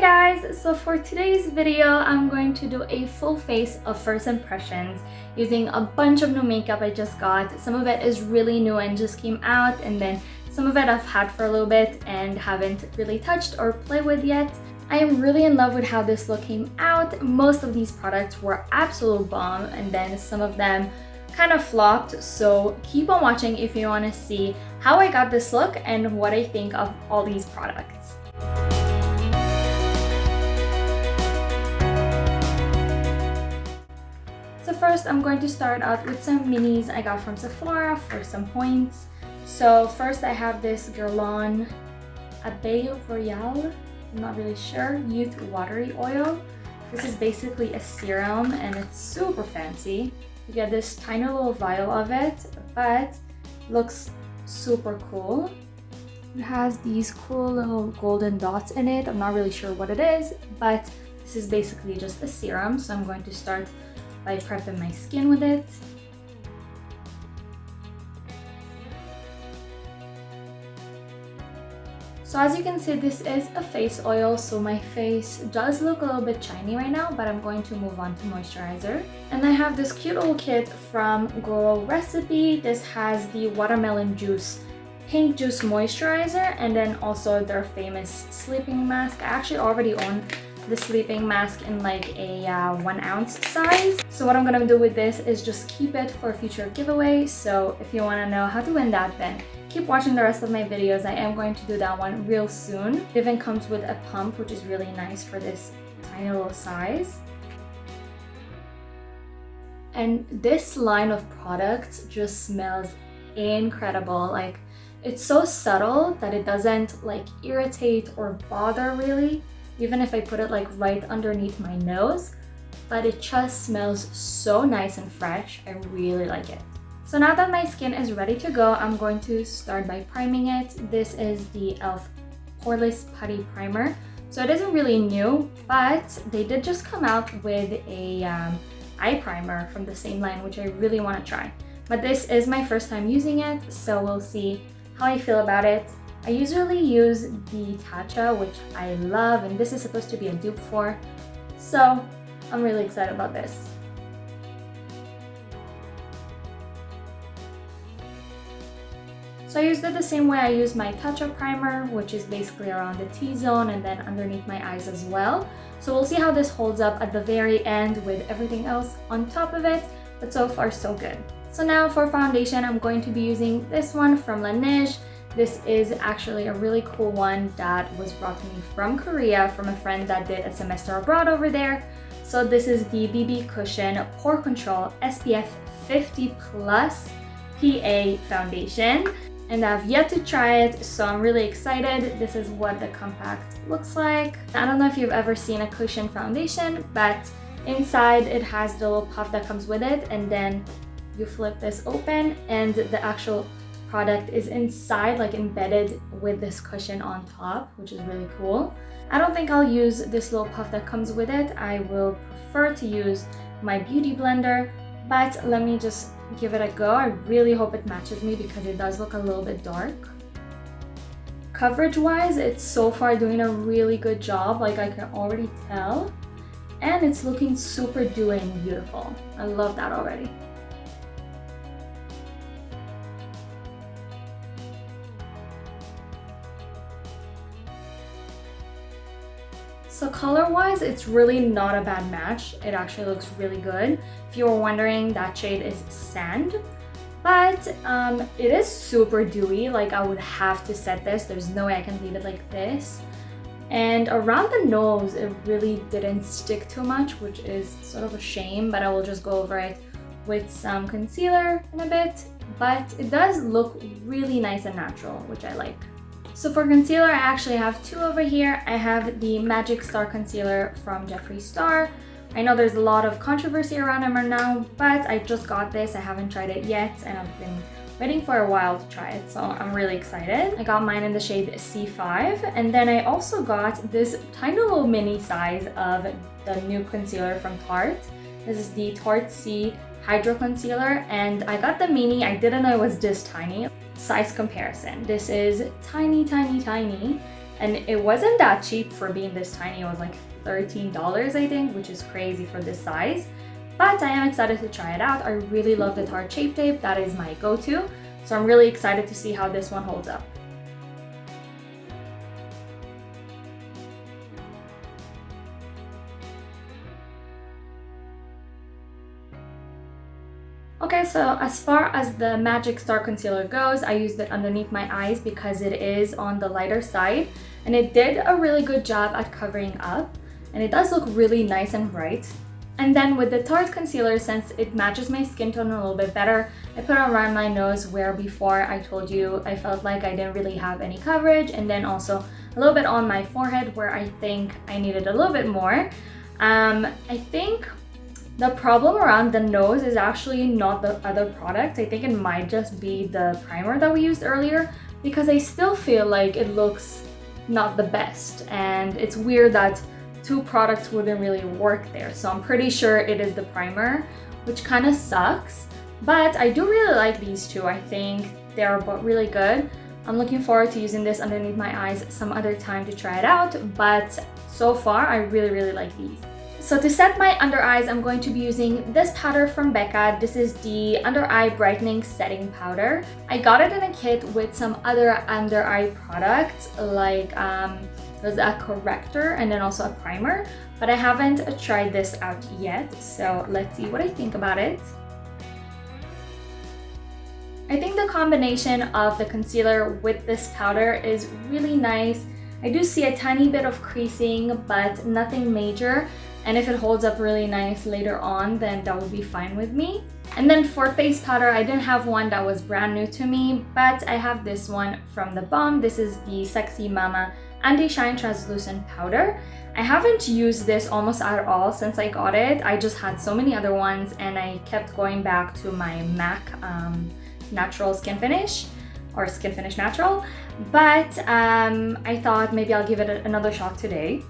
guys! So for today's video, I'm going to do a full face of first impressions using a bunch of new makeup I just got. Some of it is really new and just came out, and then some of it I've had for a little bit and haven't really touched or played with yet. I am really in love with how this look came out. Most of these products were absolute bomb, and then some of them kind of flopped, so keep on watching if you want to see how I got this look and what I think of all these products. So first, I'm going to start out with some minis I got from Sephora for some points. So first I have this Guerlain Abeille Royale, I'm not really sure, Youth Watery Oil. This is basically a serum and it's super fancy. You get this tiny little vial of it, but looks super cool. It has these cool little golden dots in it. I'm not really sure what it is, but this is basically just a serum. So I'm going to start by prepping my skin with it. So as you can see, this is a face oil, so my face does look a little bit shiny right now, but I'm going to move on to moisturizer. And I have this cute little kit from Glow Recipe. This has the watermelon juice pink juice moisturizer, and then also their famous sleeping mask. I actually already own the sleeping mask in like a 1 ounce size. So what I'm gonna do with this is just keep it for a future giveaway. So if you wanna know how to win that, then keep watching the rest of my videos. I am going to do that one real soon. It even comes with a pump, which is really nice for this tiny little size. And this line of products just smells incredible. Like, it's so subtle that it doesn't like irritate or bother really, even if I put it like right underneath my nose, but it just smells so nice and fresh. I really like it. So now that my skin is ready to go, I'm going to start by priming it. This is the e.l.f. Poreless Putty Primer. So it isn't really new, but they did just come out with a eye primer from the same line, which I really want to try. But this is my first time using it, so we'll see how I feel about it. I usually use the Tarte, which I love, and this is supposed to be a dupe for, so I'm really excited about this. So I used it the same way I use my Tarte primer, which is basically around the T-zone and then underneath my eyes as well. So we'll see how this holds up at the very end with everything else on top of it, but so far so good. So now for foundation, I'm going to be using this one from Laneige. This is actually a really cool one that was brought to me from Korea from a friend that did a semester abroad over there. So this is the BB Cushion Pore Control SPF 50 Plus PA foundation. And I've yet to try it, so I'm really excited. This is what the compact looks like. I don't know if you've ever seen a cushion foundation, but inside it has the little puff that comes with it, and then you flip this open and the actual product is inside, like embedded with this cushion on top, which is really cool. I don't think I'll use this little puff that comes with it. I will prefer to use my beauty blender, but let me just give it a go. I really hope it matches me because it does look a little bit dark. Coverage wise, it's so far doing a really good job, like I can already tell, and it's looking super dewy and beautiful. I love that already. So color-wise, it's really not a bad match. It actually looks really good. If you were wondering, that shade is Sand, but it is super dewy. Like, I would have to set this. There's no way I can leave it like this. And around the nose, it really didn't stick too much, which is sort of a shame, but I will just go over it with some concealer in a bit. But it does look really nice and natural, which I like. So for concealer, I actually have two over here. I have the Magic Star Concealer from Jeffree Star. I know there's a lot of controversy around them right now, but I just got this. I haven't tried it yet, and I've been waiting for a while to try it, so I'm really excited. I got mine in the shade C5, and then I also got this tiny little mini size of the new concealer from Tarte. This is the Tarte C Hydro Concealer, and I got the mini. I didn't know it was this tiny. Size comparison. This is tiny, tiny, tiny, and it wasn't that cheap for being this tiny. It was like $13, I think, which is crazy for this size. But I am excited to try it out. I really love the Tarte Shape Tape. That is my go-to. So I'm really excited to see how this one holds up. Okay, so as far as the Magic Star Concealer goes, I used it underneath my eyes because it is on the lighter side. And it did a really good job at covering up. And it does look really nice and bright. And then with the Tarte concealer, since it matches my skin tone a little bit better, I put it around my nose where before I told you I felt like I didn't really have any coverage, and then also a little bit on my forehead where I think I needed a little bit more. I think the problem around the nose is actually not the other products. I think it might just be the primer that we used earlier, because I still feel like it looks not the best, and it's weird that two products wouldn't really work there. So I'm pretty sure it is the primer, which kind of sucks. But I do really like these two. I think they're both really good. I'm looking forward to using this underneath my eyes some other time to try it out. But so far, I really like these. So to set my under eyes, I'm going to be using this powder from Becca. This is the Under Eye Brightening Setting Powder. I got it in a kit with some other under eye products, like there's a corrector and then also a primer, but I haven't tried this out yet, so let's see what I think about it. I think the combination of the concealer with this powder is really nice. I do see a tiny bit of creasing, but nothing major, and if it holds up really nice later on, then that would be fine with me. And then for face powder, I didn't have one that was brand new to me, but I have this one from the Balm. This is the Sexy Mama Anti-Shine Translucent Powder. I haven't used this almost at all since I got it. I just had so many other ones, and I kept going back to my MAC Natural Skin Finish, or Skin Finish Natural, but I thought maybe I'll give it another shot today.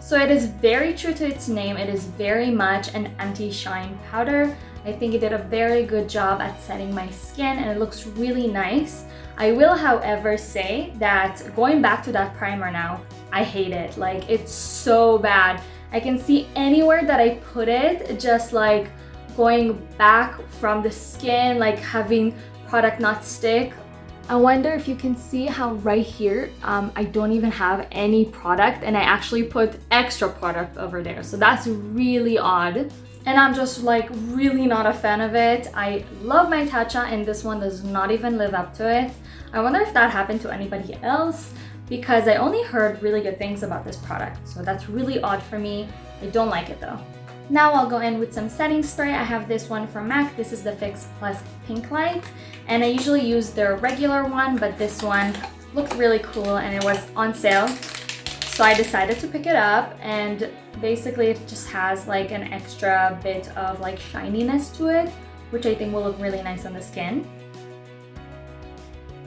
So it is very true to its name. It is very much an anti-shine powder. I think it did a very good job at setting my skin, and it looks really nice. I will, however, say that going back to that primer now, I hate it. Like, it's so bad. I can see anywhere that I put it, just like going back from the skin, like having product not stick. I wonder if you can see how right here, I don't even have any product, and I actually put extra product over there. So that's really odd. And I'm just like really not a fan of it. I love my Tatcha, and this one does not even live up to it. I wonder if that happened to anybody else, because I only heard really good things about this product. So that's really odd for me. I don't like it though. Now I'll go in with some setting spray. I have this one from MAC. This is the Fix Plus Pinklite, and I usually use their regular one, but this one looked really cool and it was on sale. So I decided to pick it up, and basically it just has like an extra bit of like shininess to it, which I think will look really nice on the skin.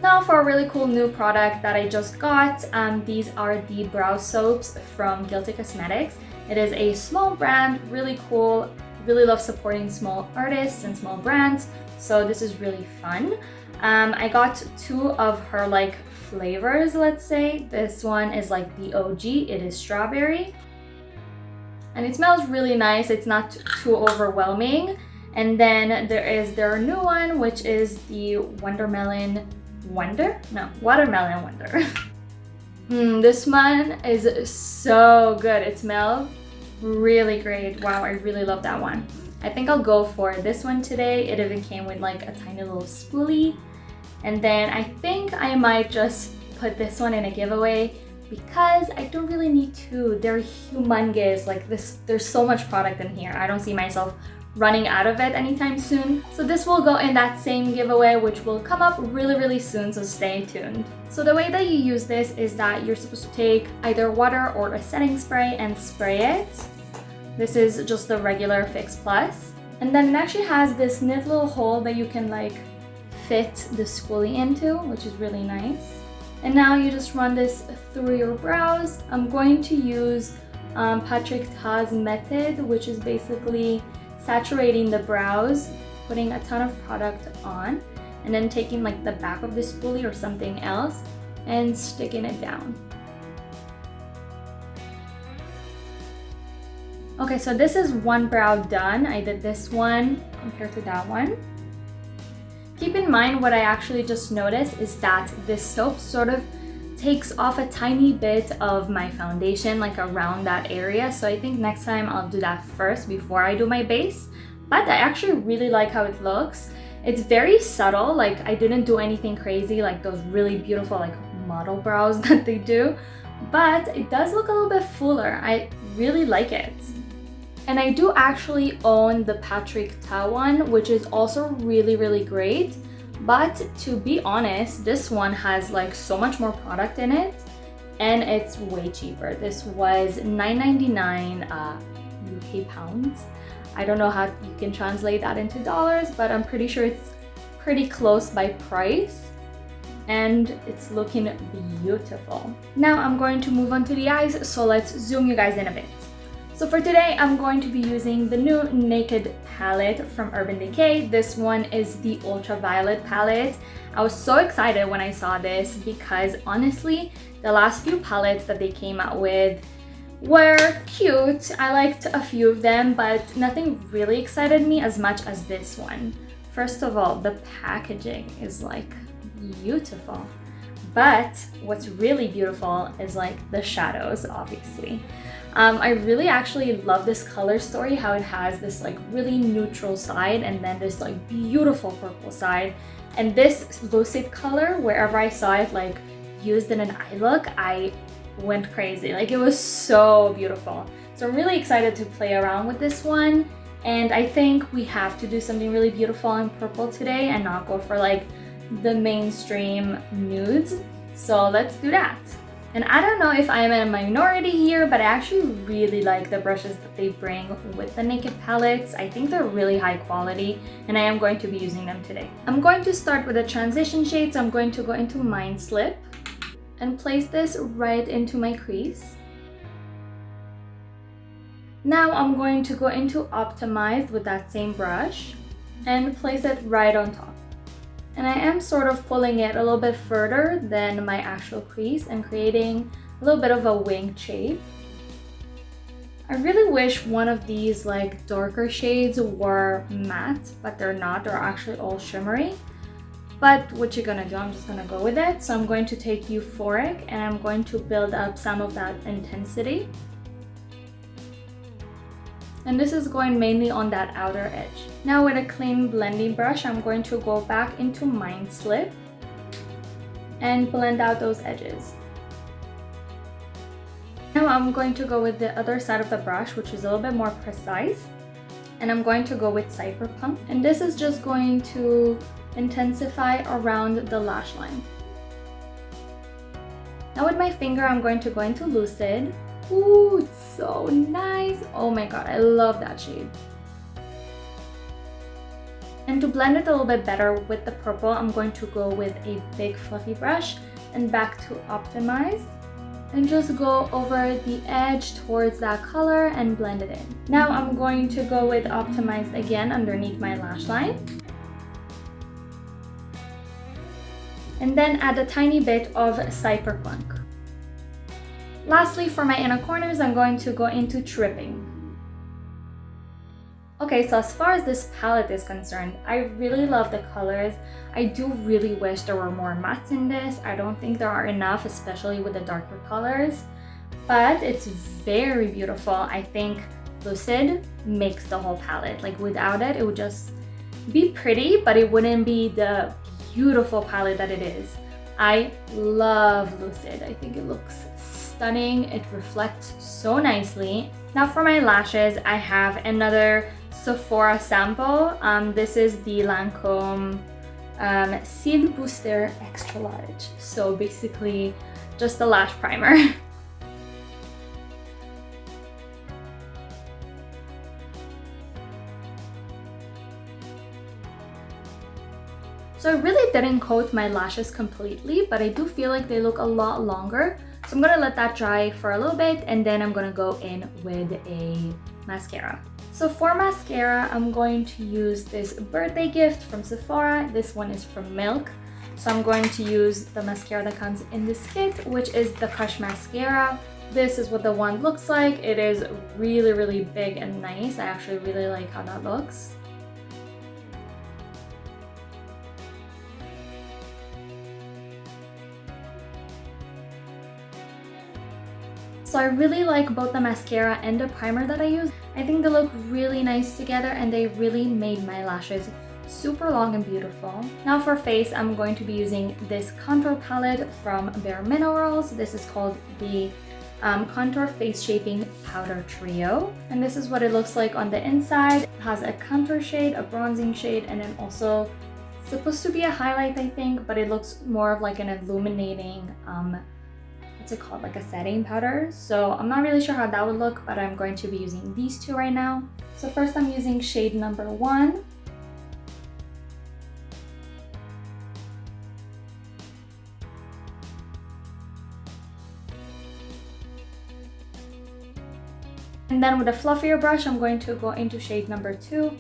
Now for a really cool new product that I just got, these are the brow soaps from Guilty Cosmetics. It is a small brand, really cool. Really love supporting small artists and small brands, so this is really fun. I got two of her like flavors, let's say. This one is like the OG, it is strawberry. And it smells really nice, it's not too overwhelming. And then there is their new one, which is the Watermelon Wonder. This one is so good. It smells really great. Wow, I really love that one. I think I'll go for this one today. It even came with like a tiny little spoolie. And then I think I might just put this one in a giveaway because I don't really need two. They're humongous. Like this, there's so much product in here. I don't see myself running out of it anytime soon. So this will go in that same giveaway, which will come up really soon, so stay tuned. So the way that you use this is that you're supposed to take either water or a setting spray and spray it. This is just the regular Fix Plus. And then it actually has this neat little hole that you can like fit the spoolie into, which is really nice. And now you just run this through your brows. I'm going to use Patrick Ta's method, which is basically saturating the brows, putting a ton of product on, and then taking like the back of this spoolie or something else and sticking it down. Okay, so this is one brow done. I did this one compared to that one. Keep in mind, what I actually just noticed is that this soap sort of takes off a tiny bit of my foundation, like around that area. So I think next time I'll do that first before I do my base. But I actually really like how it looks. It's very subtle, like I didn't do anything crazy like those really beautiful like model brows that they do. But it does look a little bit fuller. I really like it. And I do actually own the Patrick Ta one, which is also really, really great. But to be honest, this one has like so much more product in it and it's way cheaper. This was $9.99 UK pounds. I don't know how you can translate that into dollars, but I'm pretty sure it's pretty close by price. And it's looking beautiful. Now I'm going to move on to the eyes, so let's zoom you guys in a bit. So for today, I'm going to be using the new Naked palette from Urban Decay. This one is the Ultraviolet palette. I was so excited when I saw this because honestly, the last few palettes that they came out with were cute. I liked a few of them, but nothing really excited me as much as this one. First of all, the packaging is like beautiful. But what's really beautiful is like the shadows, obviously. I really actually love this color story, how it has this like really neutral side and then this like beautiful purple side. And this lucid color, wherever I saw it like used in an eye look, I went crazy. Like it was so beautiful. So I'm really excited to play around with this one. And I think we have to do something really beautiful in purple today and not go for like the mainstream nudes. So let's do that. And I don't know if I'm in a minority here, but I actually really like the brushes that they bring with the Naked palettes. I think they're really high quality and I am going to be using them today. I'm going to start with a transition shade, so I'm going to go into Mind Slip and place this right into my crease. Now I'm going to go into Optimized with that same brush and place it right on top. And I am sort of pulling it a little bit further than my actual crease and creating a little bit of a winged shape. I really wish one of these like darker shades were matte, but they're not. They're actually all shimmery. But what you're gonna do, I'm just gonna go with it. So I'm going to take Euphoric and I'm going to build up some of that intensity. And this is going mainly on that outer edge. Now with a clean blending brush, I'm going to go back into Mind Slip and blend out those edges. Now I'm going to go with the other side of the brush, which is a little bit more precise. And I'm going to go with Cyberpunk. And this is just going to intensify around the lash line. Now with my finger, I'm going to go into Lucid. Ooh, it's so nice. Oh my god, I love that shade. And to blend it a little bit better with the purple, I'm going to go with a big fluffy brush and back to Optimized and just go over the edge towards that color and blend it in. Now I'm going to go with Optimized again underneath my lash line. And then add a tiny bit of Cyberpunk. Lastly, for my inner corners, I'm going to go into Tripping. Okay, so as far as this palette is concerned, I really love the colors. I do really wish there were more mattes in this. I don't think there are enough, especially with the darker colors. But it's very beautiful. I think Lucid makes the whole palette. Like without it, it would just be pretty, but it wouldn't be the beautiful palette that it is. I love Lucid. I think it looks stunning. It reflects so nicely. Now for my lashes, I have another Sephora sample. This is the Lancôme CILS Booster Extra Large. So basically just a lash primer. So I really didn't coat my lashes completely, but I do feel like they look a lot longer. So I'm gonna let that dry for a little bit and then I'm gonna go in with a mascara. So for mascara, I'm going to use this birthday gift from Sephora. This one is from Milk. So I'm going to use the mascara that comes in this kit, which is the Kush mascara. This is what the wand looks like. It is really, really big and nice. I actually really like how that looks. So I really like both the mascara and the primer that I use. I think they look really nice together and they really made my lashes super long and beautiful. Now for face, I'm going to be using this contour palette from Bareminerals. This is called the Contour Face Shaping Powder Trio. And this is what it looks like on the inside. It has a contour shade, a bronzing shade, and then also supposed to be a highlight, I think, but it looks more of like an illuminating what's it called, like a setting powder. So I'm not really sure how that would look, but I'm going to be using these two right now. So first I'm using shade number 1. And then with a fluffier brush, I'm going to go into shade number 2.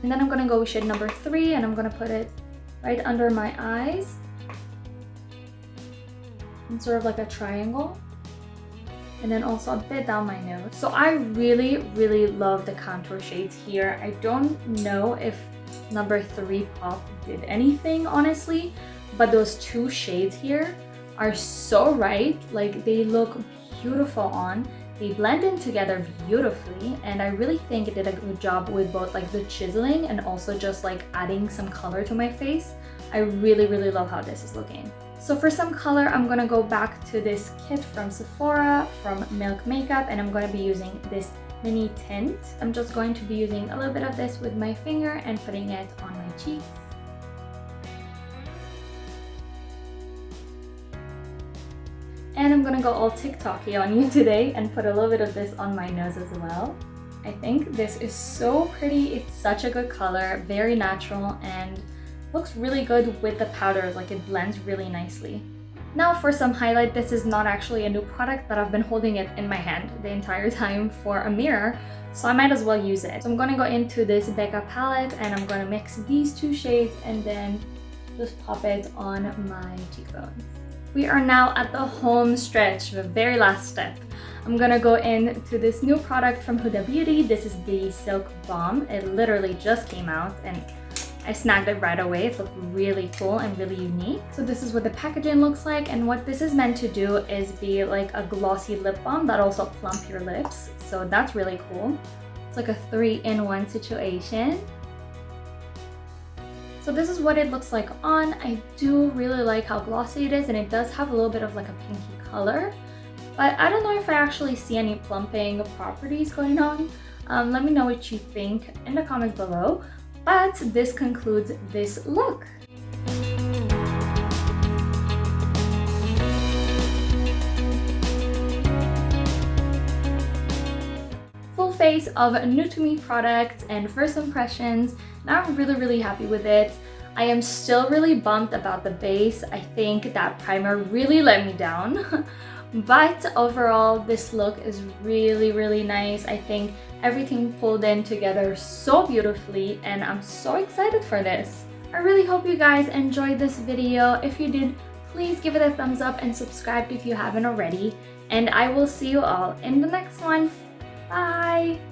And then I'm going to go with shade number 3 and I'm going to put it right under my eyes in sort of like a triangle, and then also a bit down my nose. So I really, really love the contour shades here. I don't know if number 3 Pop did anything, honestly, but those 2 shades here are so right. Like, they look beautiful on. They blend in together beautifully, and I really think it did a good job with both like the chiseling and also just like adding some color to my face. I really, really love how this is looking. So for some color, I'm gonna go back to this kit from Sephora, from Milk Makeup, and I'm gonna be using this mini tint. I'm just going to be using a little bit of this with my finger and putting it on my cheeks. And I'm gonna go all TikTok-y on you today and put a little bit of this on my nose as well. I think this is so pretty. It's such a good color, very natural, and looks really good with the powder. Like, it blends really nicely. Now for some highlight. This is not actually a new product, but I've been holding it in my hand the entire time for a mirror, so I might as well use it. So I'm gonna go into this Becca palette and I'm gonna mix these 2 shades and then just pop it on my cheekbones. We are now at the home stretch, the very last step. I'm gonna go into this new product from Huda Beauty. This is the Silk Balm. It literally just came out and I snagged it right away. It looked really cool and really unique. So this is what the packaging looks like, and what this is meant to do is be like a glossy lip balm that also plump your lips. So that's really cool. It's like a 3-in-1 situation. So this is what it looks like on. I do really like how glossy it is, and it does have a little bit of like a pinky color. But I don't know if I actually see any plumping properties going on. Let me know what you think in the comments below. But this concludes this look. Full face of new to me products and first impressions. Now I'm really, really happy with it. I am still really bummed about the base. I think that primer really let me down. But overall, this look is really, really nice. I think everything pulled in together so beautifully, and I'm so excited for this. I really hope you guys enjoyed this video. If you did, please give it a thumbs up and subscribe if you haven't already. And I will see you all in the next one. Bye!